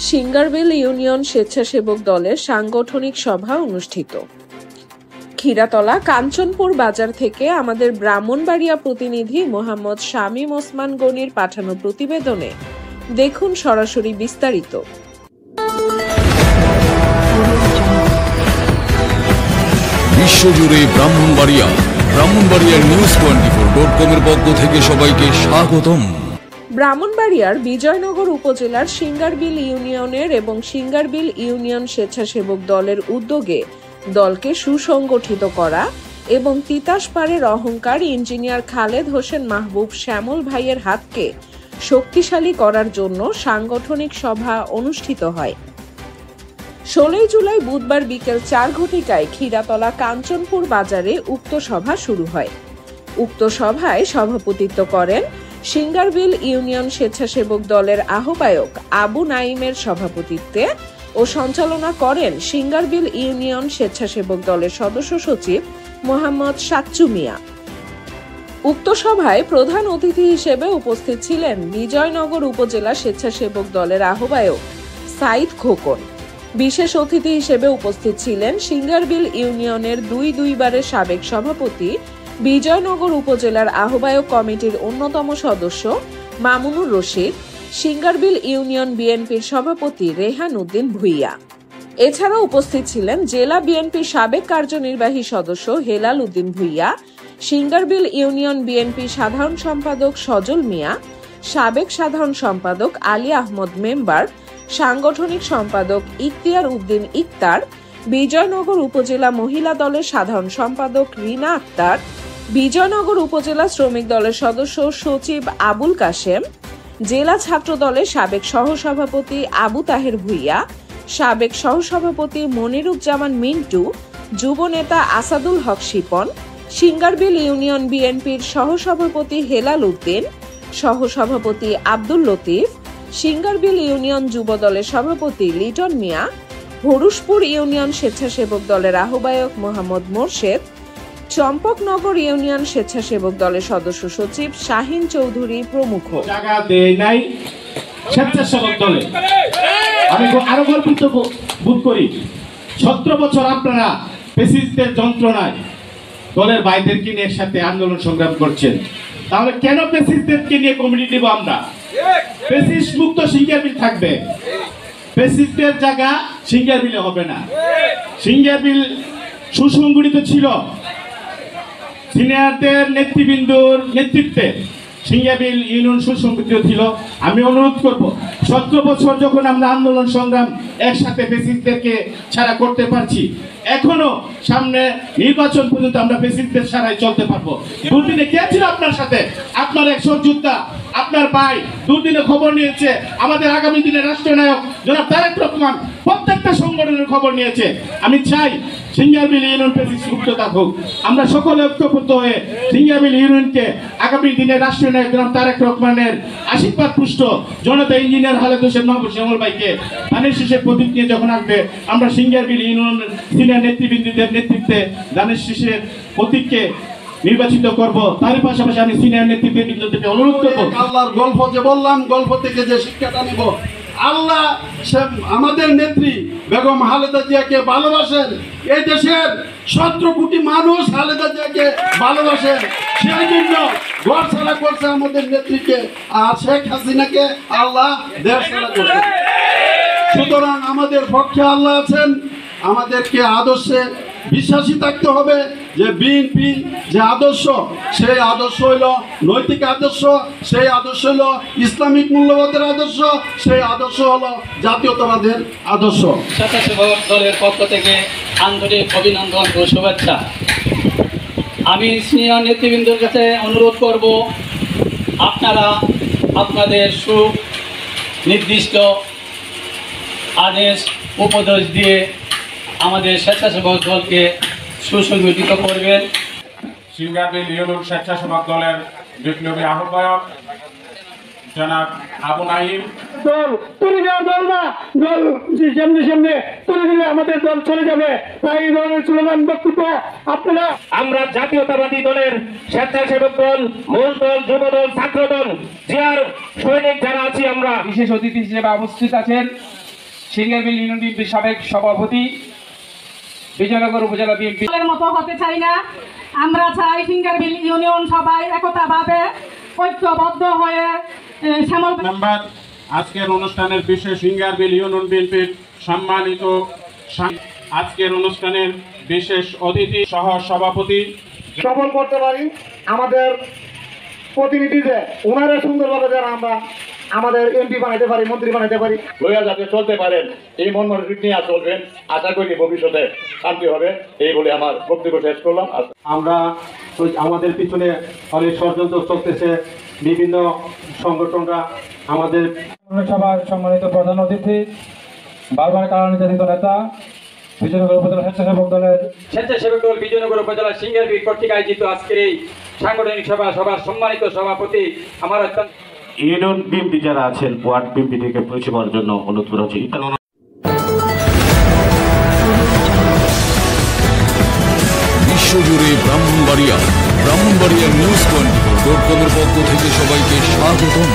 Singarbil union স্বেচ্ছাসেবক দলের সাংগঠনিক সভা অনুষ্ঠিত। ক্ষীরাতলা কাঞ্চনপুর বাজার থেকে আমাদের ব্রাহ্মণবাড়িয়া প্রতিনিধি মোহাম্মদ শামীম ওসমান গনির পাঠানো প্রতিবেদনে দেখুন সরাসরি বিস্তারিত। বিশ্বজুড়ে ব্রাহ্মণবাড়িয়ার news24.com এর পক্ষ থেকে সবাইকে স্বাগতম। ব্রাহ্মণবাড়িয়ার বিজয়নগর উপজেলার সিঙ্গারবিল ইউনিয়নের এবং সিঙ্গারবিল ইউনিয়ন স্বেচ্ছাসেবক দলের উদ্যোগে দলকে সুসংগঠিত করা এবং তিতাসপাড়ের অহংকার ইঞ্জিনিয়ার খালেদ হোসেন মাহবুব শ্যামল ভাইয়ের হাতকে শক্তিশালী করার জন্য সাংগঠনিক সভা অনুষ্ঠিত হয়। 16 জুলাই বুধবার বিকেল 4 ঘটিকায় ক্ষীরাতলা কাঞ্চনপুর বাজারে উক্ত সভা শুরু হয়। উক্ত সভায় সভাপতিত্ব করেন সিঙ্গারবিল ইউনিয়ন স্বেচ্ছাসেবক দলের আহ্বায়ক আবু নাইমের সভাপতিত্বে ও সঞ্চালনা করেন সিঙ্গারবিল ইউনিয়ন স্বেচ্ছাসেবক দলের সদস্য সচিব মোহাম্মদ সাচ্চু মিয়া। উক্ত সভায় প্রধান অতিথি হিসেবে উপস্থিত ছিলেন বিজয়নগর উপজেলা স্বেচ্ছাসেবক দলের আহ্বায়ক সাইদ খোকন। বিশেষ অতিথি হিসেবে উপস্থিত ছিলেন সিঙ্গারবিল ইউনিয়নের দুইবারের সাবেক সভাপতি, বিজয়নগর উপজেলার আহ্বায়ক কমিটির অন্যতম সদস্য মামুনুর রশিদ, সিঙ্গারবিল ইউনিয়ন বিএনপির সভাপতি রেহান উদ্দিন ভুইয়া। এছাড়াও উপস্থিত ছিলেন জেলা বিএনপির সাবেক কার্যনির্বাহী সদস্য হেলাল উদ্দিন ভুইয়া, সিঙ্গারবিল ইউনিয়ন বিএনপির সাধারণ সম্পাদক সজল মিয়া, সাবেক সাধারণ সম্পাদক আলী আহমদ মেম্বার, সাংগঠনিক সম্পাদক ইখতিয়ার উদ্দিন ইকতার, বিজয়নগর উপজেলা মহিলা দলের সাধারণ সম্পাদক রিনা আক্তার, বিজয়নগর উপজেলা শ্রমিক দলের সদস্য সচিব আবুল কাশেম, জেলা ছাত্র দলের সাবেক সহসভাপতি আবু তাহের ভুইয়া, সাবেক সহসভাপতি মনিরুজ্জামান মিন্টু, যুব নেতা আসাদুল হক শিপন, সিঙ্গারবিল ইউনিয়ন বিএনপির সহসভাপতি হেলাল উদ্দিন, সহসভাপতি আব্দুল লতিফ, সিঙ্গারবিল ইউনিয়ন যুব দলের সভাপতি লিটন মিয়া, হরুশপুর ইউনিয়ন স্বেচ্ছাসেবক দলের আহ্বায়ক মোহাম্মদ মোরশেদ, চম্পকনগর ইউনিয়ন স্বেচ্ছাসেবক দলের সদস্য সচিব শাহিন চৌধুরী প্রমুখ। আমি আরো গর্বিত বোধ করি, 17 বছর আপনারা ফ্যাসিস্টদের যন্ত্রণায় দলের ভাইদেরকে নিয়ে একসাথে আন্দোলন সংগ্রাম করছেন। তাহলে কেন ফ্যাসিস্টদেরকে নিয়ে কমিটি দেব আমরা? ফ্যাসিস্ট মুক্ত সিঙ্গারবিল থাকবে, ফ্যাসিস্টদের জায়গা সিঙ্গারবিলে হবে না। সিঙ্গারবিল সুসংগঠিত ছিল সিনিয়রদের নেতৃবৃন্দর নেতৃত্বে, সিঙ্গারবিল ইউনিয়ন সুসংগঠিত ছিল। আমি অনুরোধ করব, 17 বছর যখন আমরা আন্দোলন সংগ্রাম একসাথে ফ্যাসিস্টদেরকে ছাড়া করতে পারছি, এখনো সামনে নির্বাচন পর্যন্ত আমরা ফ্যাসিস্টদের ছাড়াই চলতে পারবো। দুদিনে কে ছিল আপনার সাথে? আপনার এক সহযোদ্ধা, আপনার ভাই দুদিনে খবর নিয়েছে। আমাদের আগামী দিনের রাষ্ট্রনায়ক জনাব তারেক রহমান প্রত্যেকটা সংগঠনের খবর নিয়েছে। আমি চাই সিঙ্গারবিল ইউনিয়ন ফ্যাসিস্ট মুক্ত থাকুক। আমরা সকলে ঐক্যবদ্ধ হয়ে সিঙ্গারবিল ইউনিয়নকে আগামী দিনের রাষ্ট্রনায়ক জনাব তারেক রহমানের আশীর্বাদ পুষ্ট জনতা ইঞ্জিনিয়ার খালেদ হোসেন মাহবুব শ্যামল ভাইকে ধানের শীষের প্রতীক নিয়ে যখন আসবে, আমরা সিঙ্গারবিল ইউনিয়ন সিনিয়র নেতৃবৃন্দদের নেতৃত্বে ধানের শীষের প্রতীককে নির্বাচিত করব। তার পাশাপাশি আমি সিনিয়র নেতৃবৃন্দদেরকে অনুরোধ করব, আল্লাহর গল্প যে বললাম, গল্প থেকে যে শিক্ষাটা নিব, আল্লাহ আমাদের নেত্রী বেগম খালেদা জিয়াকে ভালোবাসেন। এই দেশের 17 কোটি মানুষ খালেদা জিয়াকে ভালোবাসেন, সেই জন্য ঘর ছাড়া করছে আমাদের নেত্রীকে, আর শেখ হাসিনাকে আল্লাহ দেশ ছাড়া করছে। সুতরাং আমাদের পক্ষে আল্লাহ আছেন। আমাদেরকে আদর্শে বিশ্বাসী থাকতে হবে যে বিএনপি যে আদর্শ, সেই আদর্শ হইল নৈতিক আদর্শ, সেই আদর্শ হইল ইসলামিক মূল্যবোধের আদর্শ, সেই আদর্শ হলো জাতীয়তাবাদের আদর্শ। স্বেচ্ছাসেবক দলের পক্ষ থেকে আন্তরিক অভিনন্দন ও শুভেচ্ছা। আমি সিনিয়র নেতৃবৃন্দের কাছে অনুরোধ করব, আপনারা আপনাদের সুনির্দিষ্ট আদেশ উপদেশ দিয়ে আমাদের স্বেচ্ছাসেবক দলকে সুসংগঠিত করবেন। সিঙ্গারবিল ইউনিয়ন স্বেচ্ছাসেবক দলের বিপ্লবী আহ্বায়ক জনাব আবু নাইম। দল তুলে দেওয়া দল না, দল সামনে তুলে দিলে আমাদের দল চলে যাবে। তাই এই ধরনের স্লোগান বক্তব্য আপনারা, আমরা জাতীয়তাবাদী দলের স্বেচ্ছাসেবক দল, মূল দল, যুব দল, ছাত্র দল, জিয়ার সৈনিক যারা আছি, আমরা বিশেষ অতিথি হিসেবে উপস্থিত আছেন সিঙ্গারবিল ইউনিয়ন বিএনপির সাবেক সভাপতি, বিজয়নগর উপজেলা বিএনপি। দলের মতো হতে চাই না, আমরা চাই সিঙ্গারবিল ইউনিয়ন সবাই একতাভাবে ঐক্যবদ্ধ হয়ে শ্যামল মেম্বার আজকের অনুষ্ঠানের বিশেষ সিঙ্গারবিল ইউনিয়ন বিএনপির সম্মানিত আজকের অনুষ্ঠানের বিশেষ অতিথি সহ সভাপতি সফল করতে পারি আমাদের প্রতিনিধিদের, ওনারা সুন্দরভাবে যারা আমরা আমাদের এমপি বানাইতে পারি, মন্ত্রী বানাইতে পারি, লইয়া যাতে চলতে পারেন এই মন মানসিক নিয়ে চলবেন। আশা করি ভবিষ্যতে শান্তি হবে, এই বলে আমার বক্তব্য শেষ করলাম। আমরা আমাদের পিছনে অনেক ষড়যন্ত্র চলতেছে, বিভিন্ন সংগঠনরা আমাদের সভার সম্মানিত প্রধান অতিথি, বারবার কারণ নির্যাতিত নেতা, বিজয়নগর উপজেলা স্বেচ্ছাসেবক দলের স্বেচ্ছাসেবক দল বিজয়নগর উপজেলা সিঙ্গারবিল কর্তৃক আয়োজিত আজকের এই সাংগঠনিক সভার সম্মানিত সভাপতি আমার অত্যন্ত ইউনিয়ন বিএনপি যারা আছেন ওয়ার্ড বিএনপি থেকে পরিষেবার জন্য অনুরোধ করা হচ্ছে। বিশ্বজুড়ে ব্রাহ্মণবাড়িয়া নিউজ 24.com-এর পক্ষ থেকে সবাইকে স্বাগতম।